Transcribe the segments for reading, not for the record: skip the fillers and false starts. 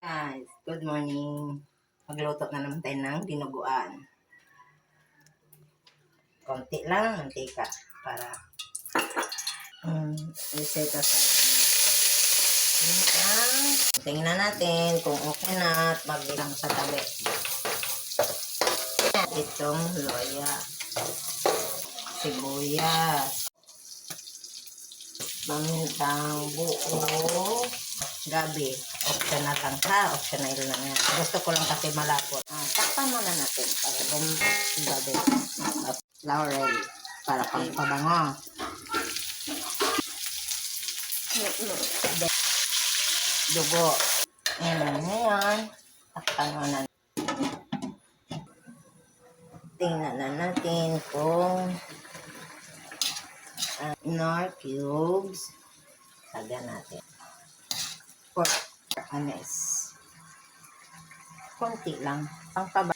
Guys, good morning. Magluto na naman tayo ng dinuguan. Konti lang mantika para reset aside. Tingnan natin kung okay na at magbilang sa tabi. Itong loya, sibuyas, pamintang buo, gabi. Optional lang ha, optional lang yan. Gusto ko lang kasi malapot. Takpan muna natin para gabi. Laurel para pang pabango. Dugo. Ngayon, takpan muna. Tingnan na natin kung nor cubes. Sagyan natin. Pork anis. Konti lang. Pangpaba.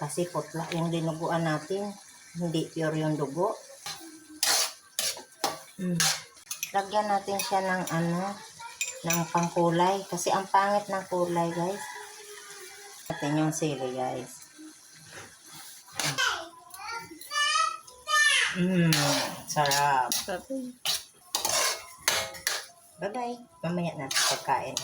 Kasi putla yung dinuguan natin. Hindi pure yung dugo. Lagyan natin siya ng ng pangkulay. Kasi ang pangit ng kulay, guys. Natin yung sili, guys. Sarap. Bye-bye. Mamaya natin pagkain.